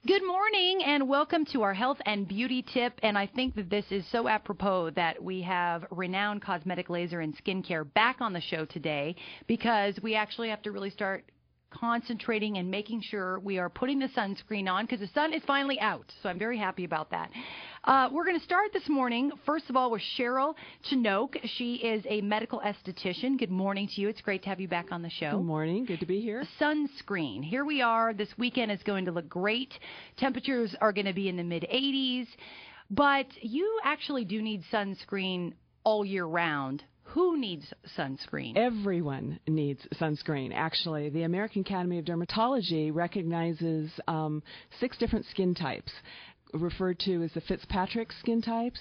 Good morning and welcome to our health and beauty tip. And I think that this is so apropos that we have Renown Cosmetic Laser and Skincare back on the show today, because we actually have to really start concentrating and making sure we are putting the sunscreen on, because the sun is finally out. So I'm very happy about that. We're going to start this morning, first of all, with Cheryl Chenok. She is a medical esthetician. Good morning to you. It's great to have you back on the show. Good morning. Good to be here. Sunscreen. Here we are. This weekend is going to look great. Temperatures are going to be in the mid-80s. But you actually do need sunscreen all year round. Who needs sunscreen? Everyone needs sunscreen. Actually, the American Academy of Dermatology recognizes 6 different skin types, referred to as the Fitzpatrick skin types.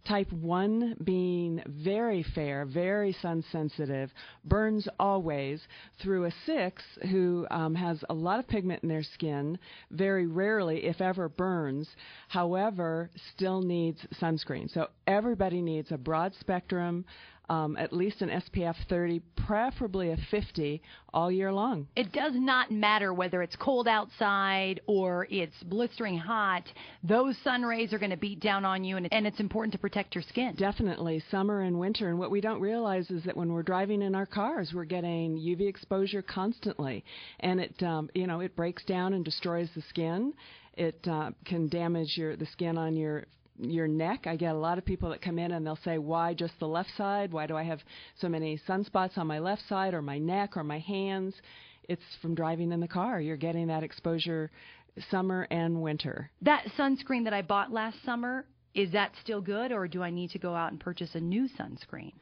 Type 1 being very fair, very sun sensitive, burns always, through a 6 who has a lot of pigment in their skin, very rarely, if ever, burns, however, still needs sunscreen. So everybody needs a broad spectrum, at least an SPF 30, preferably a 50, all year long. It does not matter whether it's cold outside or it's blistering hot. Those sun rays are going to beat down on you, and it's important to protect your skin. Definitely, summer and winter. And what we don't realize is that when we're driving in our cars, we're getting UV exposure constantly. And it breaks down and destroys the skin. It can damage the skin on your neck. I get a lot of people that come in and they'll say, why just the left side? Why do I have so many sunspots on my left side or my neck or my hands? It's from driving in the car. You're getting that exposure summer and winter. That sunscreen that I bought last summer, is that still good, or do I need to go out and purchase a new sunscreen?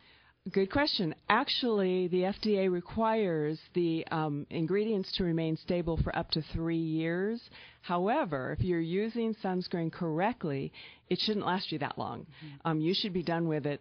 Good question. Actually, the FDA requires the ingredients to remain stable for up to 3 years. However, if you're using sunscreen correctly, it shouldn't last you that long. Mm-hmm. You should be done with it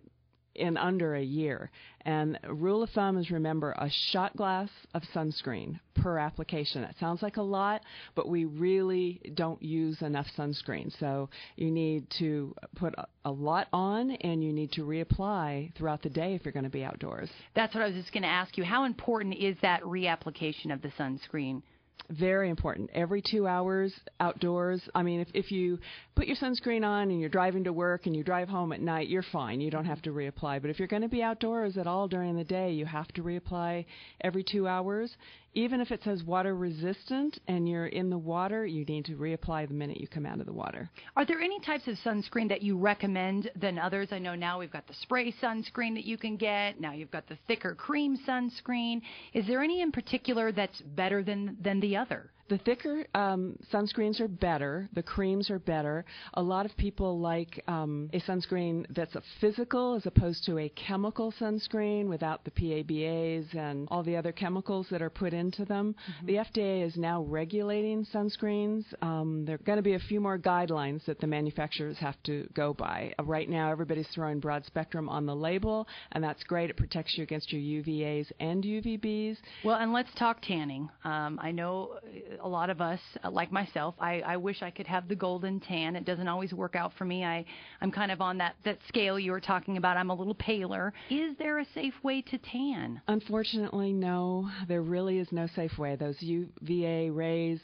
in under a year. And rule of thumb is, remember, a shot glass of sunscreen per application. That sounds like a lot, but we really don't use enough sunscreen. So you need to put a lot on, and you need to reapply throughout the day if you're going to be outdoors. That's what I was just going to ask you. How important is that reapplication of the sunscreen? Very important. Every 2 hours outdoors. I mean, if you put your sunscreen on and you're driving to work and you drive home at night, you're fine. You don't have to reapply. But if you're going to be outdoors at all during the day, you have to reapply every 2 hours. Even if it says water resistant and you're in the water, you need to reapply the minute you come out of the water. Are there any types of sunscreen that you recommend than others? I know now we've got the spray sunscreen that you can get. Now you've got the thicker cream sunscreen. Is there any in particular that's better than the other? The thicker sunscreens are better. The creams are better. A lot of people like a sunscreen that's a physical as opposed to a chemical sunscreen without the PABAs and all the other chemicals that are put into them. Mm-hmm. The FDA is now regulating sunscreens. There are going to be a few more guidelines that the manufacturers have to go by. Right now, everybody's throwing broad spectrum on the label, and that's great. It protects you against your UVAs and UVBs. Well, and let's talk tanning. I know a lot of us, like myself, I wish I could have the golden tan. It doesn't always work out for me. I'm kind of on that scale you were talking about. I'm a little paler. Is there a safe way to tan? Unfortunately, no. There really is no safe way. Those UVA rays,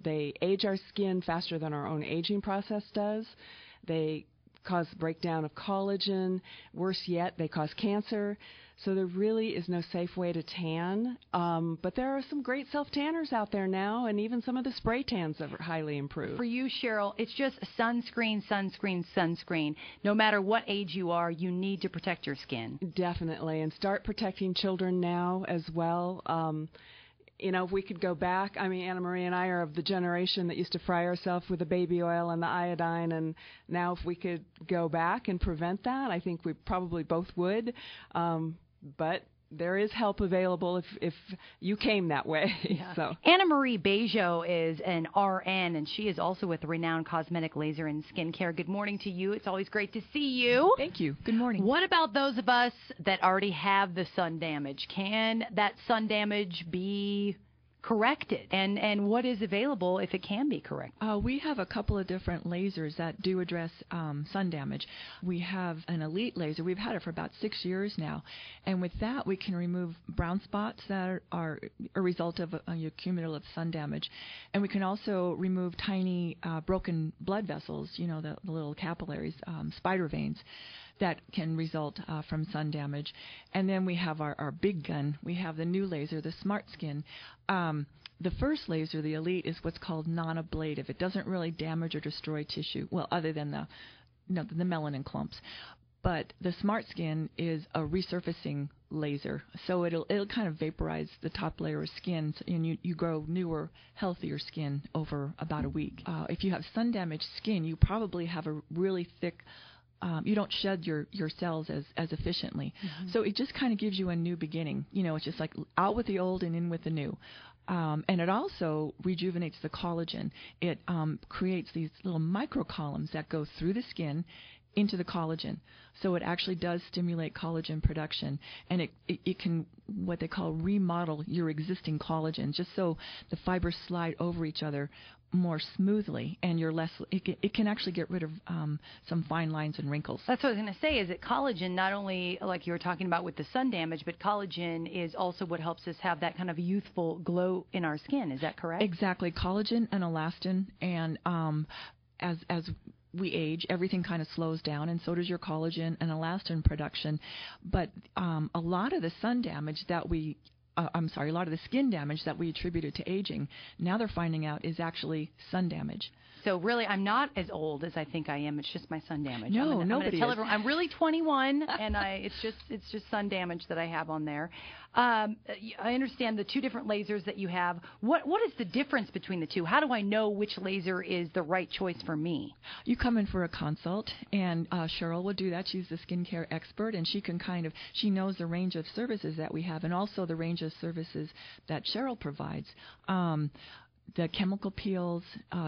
they age our skin faster than our own aging process does. They cause breakdown of collagen. Worse yet, they cause cancer. So there really is no safe way to tan. But there are some great self-tanners out there now, and even some of the spray tans are highly improved. For you, Cheryl, it's just sunscreen, sunscreen, sunscreen. No matter what age you are, you need to protect your skin. Definitely, and start protecting children now as well. If we could go back, Anna Marie and I are of the generation that used to fry ourselves with the baby oil and the iodine, and now if we could go back and prevent that, I think we probably both would. But there is help available if you came that way. Yeah. So Anna Marie Bajo is an RN, and she is also with Renown Cosmetic Laser and Skincare. Good morning to you. It's always great to see you. Thank you. Good morning. What about those of us that already have the sun damage? Can that sun damage be correct it? And what is available if it can be corrected? We have a couple of different lasers that do address sun damage. We have an Elite laser. We've had it for about 6 years now. And with that, we can remove brown spots that are a result of cumulative sun damage. And we can also remove tiny broken blood vessels, the little capillaries, spider veins, that can result from sun damage. And then we have our big gun. We have the new laser, the Smart Skin. The first laser, the Elite, is what's called non-ablative. It doesn't really damage or destroy tissue, well, other than the melanin clumps. But the Smart Skin is a resurfacing laser, so it'll kind of vaporize the top layer of skin, and you grow newer, healthier skin over about a week. If you have sun-damaged skin, you probably have a really thick you don't shed your cells as efficiently. Mm-hmm. So it just kind of gives you a new beginning. It's just like out with the old and in with the new. And it also rejuvenates the collagen. It creates these little microcolumns that go through the skin into the collagen. So it actually does stimulate collagen production, and it can, what they call, remodel your existing collagen, just so the fibers slide over each other more smoothly, and you're less. It can actually get rid of some fine lines and wrinkles. That's what I was going to say. Is that collagen, not only like you were talking about with the sun damage, but collagen is also what helps us have that kind of youthful glow in our skin. Is that correct? Exactly. Collagen and elastin, and as we age, everything kind of slows down, and so does your collagen and elastin production. But a lot of the sun damage that a lot of the skin damage that we attributed to aging, now they're finding out is actually sun damage. So really, I'm not as old as I think I am. It's just my sun damage. No, nobody is. Tell everyone, I'm really 21, and it's just sun damage that I have on there. I understand the two different lasers that you have. What is the difference between the two? How do I know which laser is the right choice for me? You come in for a consult, and Cheryl will do that. She's the skincare expert, and she knows the range of services that we have, and also the range of services that Cheryl provides. The chemical peels,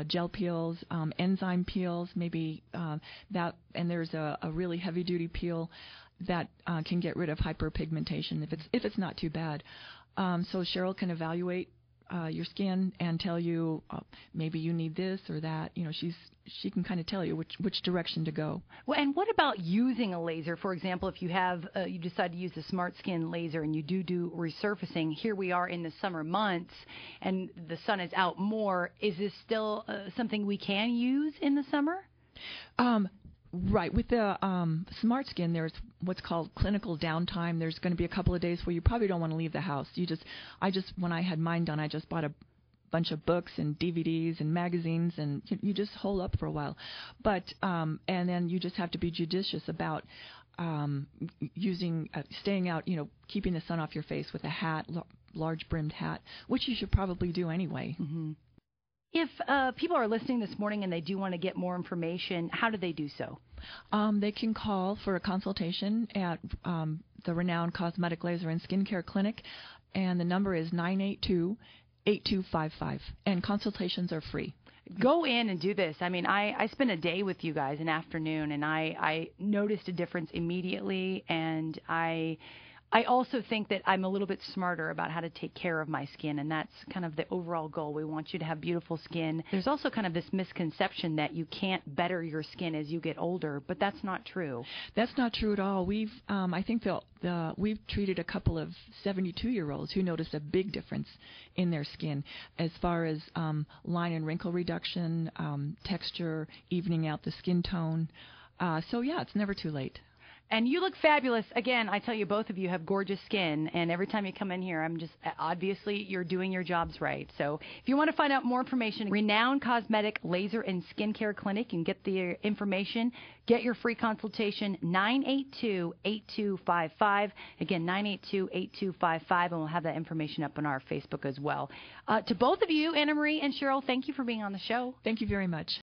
gel peels, enzyme peels, maybe that, and there's a really heavy-duty peel that can get rid of hyperpigmentation if it's not too bad. So Cheryl can evaluate your skin and tell you maybe you need this or that. She can kind of tell you which direction to go. Well, and what about using a laser? For example, if you have you decide to use the Smart Skin laser and you do resurfacing, here we are in the summer months and the sun is out more. Is this still something we can use in the summer? Right. With the Smart Skin, there's what's called clinical downtime. There's going to be a couple of days where you probably don't want to leave the house. When I had mine done, I just bought a bunch of books and DVDs and magazines, and you just hole up for a while. But and then you just have to be judicious about staying out, keeping the sun off your face with a hat, large brimmed hat, which you should probably do anyway. Mm-hmm. If people are listening this morning and they do want to get more information, how do they do so? They can call for a consultation at the Renown Cosmetic Laser and Skincare Clinic, and the number is 982-8255, and consultations are free. Go in and do this. I mean, I spent a day with you guys, an afternoon, and I noticed a difference immediately, and I also think that I'm a little bit smarter about how to take care of my skin, and that's kind of the overall goal. We want you to have beautiful skin. There's also kind of this misconception that you can't better your skin as you get older, but that's not true. That's not true at all. I think we've treated a couple of 72-year-olds who noticed a big difference in their skin as far as line and wrinkle reduction, texture, evening out the skin tone. So, yeah, it's never too late. And you look fabulous. Again, I tell you, both of you have gorgeous skin. And every time you come in here, obviously, you're doing your jobs right. So if you want to find out more information, Renown Cosmetic Laser and Skincare Clinic, you can get the information. Get your free consultation, 982-8255. Again, 982-8255. And we'll have that information up on our Facebook as well. To both of you, Anna Marie and Cheryl, thank you for being on the show. Thank you very much.